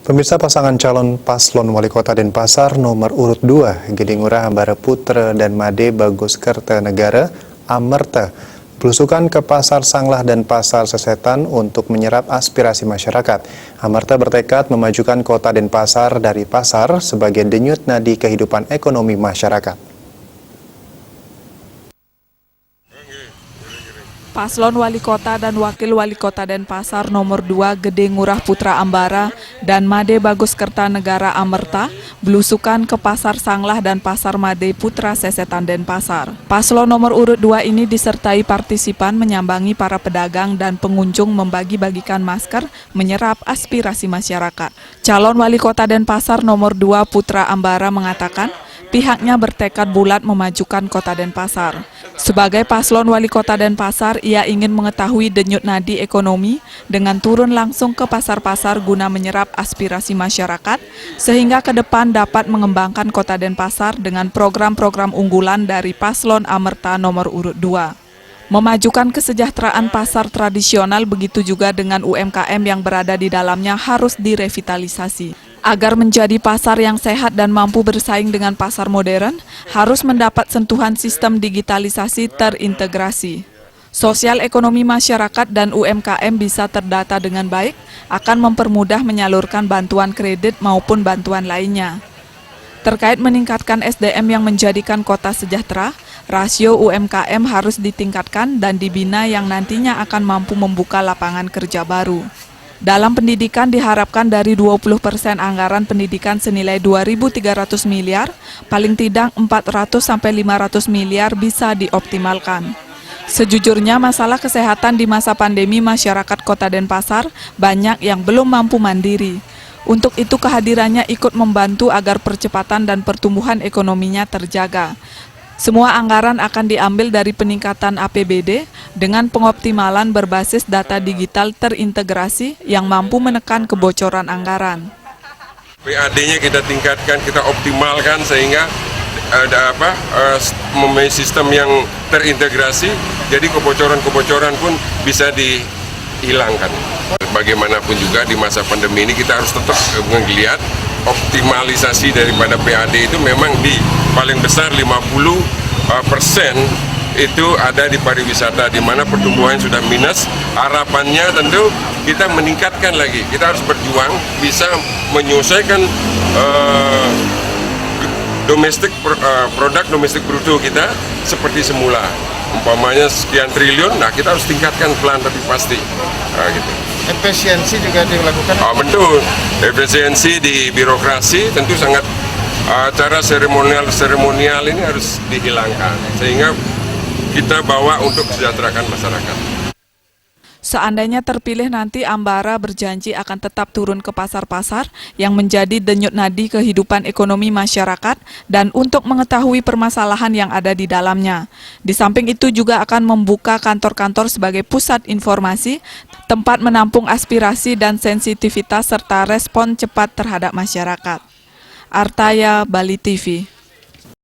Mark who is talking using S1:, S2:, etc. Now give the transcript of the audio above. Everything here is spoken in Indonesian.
S1: Pemirsa, pasangan calon paslon wali kota Denpasar nomor urut 2, Gede Ngurah Ambara Putra dan Made Bagus Kertanegara Amerta belusukan ke Pasar Sanglah dan Pasar Sesetan untuk menyerap aspirasi masyarakat. Amerta bertekad memajukan kota Denpasar dari pasar sebagai denyut nadi kehidupan ekonomi masyarakat.
S2: Paslon Wali Kota dan Wakil Wali Kota Denpasar nomor 2 Gede Ngurah Putra Ambara dan Made Bagus Kertanegara Amerta belusukan ke Pasar Sanglah dan Pasar Made Putra Sesetan Denpasar. Paslon nomor urut 2 ini disertai partisipan menyambangi para pedagang dan pengunjung membagi-bagikan masker menyerap aspirasi masyarakat. Calon Wali Kota Denpasar nomor 2 Putra Ambara mengatakan pihaknya bertekad bulat memajukan kota Denpasar. Sebagai paslon wali kota Denpasar, ia ingin mengetahui denyut nadi ekonomi dengan turun langsung ke pasar-pasar guna menyerap aspirasi masyarakat, sehingga ke depan dapat mengembangkan kota Denpasar dengan program-program unggulan dari paslon Amerta nomor urut 2. Memajukan kesejahteraan pasar tradisional begitu juga dengan UMKM yang berada di dalamnya harus direvitalisasi. Agar menjadi pasar yang sehat dan mampu bersaing dengan pasar modern, harus mendapat sentuhan sistem digitalisasi terintegrasi. Sosial ekonomi masyarakat dan UMKM bisa terdata dengan baik, akan mempermudah menyalurkan bantuan kredit maupun bantuan lainnya. Terkait meningkatkan SDM yang menjadikan kota sejahtera, rasio UMKM harus ditingkatkan dan dibina yang nantinya akan mampu membuka lapangan kerja baru. Dalam pendidikan diharapkan dari 20% anggaran pendidikan senilai 2.300 miliar, paling tidak 400-500 miliar bisa dioptimalkan. Sejujurnya masalah kesehatan di masa pandemi masyarakat Kota Denpasar banyak yang belum mampu mandiri. Untuk itu kehadirannya ikut membantu agar percepatan dan pertumbuhan ekonominya terjaga. Semua anggaran akan diambil dari peningkatan APBD dengan pengoptimalan berbasis data digital terintegrasi yang mampu menekan kebocoran anggaran.
S3: PAD-nya kita tingkatkan, kita optimalkan sehingga ada memiliki sistem yang terintegrasi, jadi kebocoran-kebocoran pun bisa dihilangkan. Bagaimanapun juga di masa pandemi ini kita harus tetap melihat optimalisasi daripada PAD itu memang di paling besar 50% itu ada di pariwisata, di mana pertumbuhan sudah minus. Harapannya tentu kita meningkatkan lagi, kita harus berjuang bisa menyelesaikan produk domestik bruto kita seperti semula. Umpamanya sekian triliun, nah kita harus tingkatkan pelan tapi pasti. Nah, gitu.
S4: Efisiensi juga dilakukan?
S3: Betul, efisiensi di birokrasi tentu sangat, cara seremonial ini harus dihilangkan sehingga kita bawa untuk kesejahteraan masyarakat.
S2: Seandainya terpilih nanti, Ambara berjanji akan tetap turun ke pasar-pasar yang menjadi denyut nadi kehidupan ekonomi masyarakat dan untuk mengetahui permasalahan yang ada di dalamnya. Di samping itu juga akan membuka kantor-kantor sebagai pusat informasi, tempat menampung aspirasi dan sensitivitas serta respon cepat terhadap masyarakat. Artaya, Bali TV.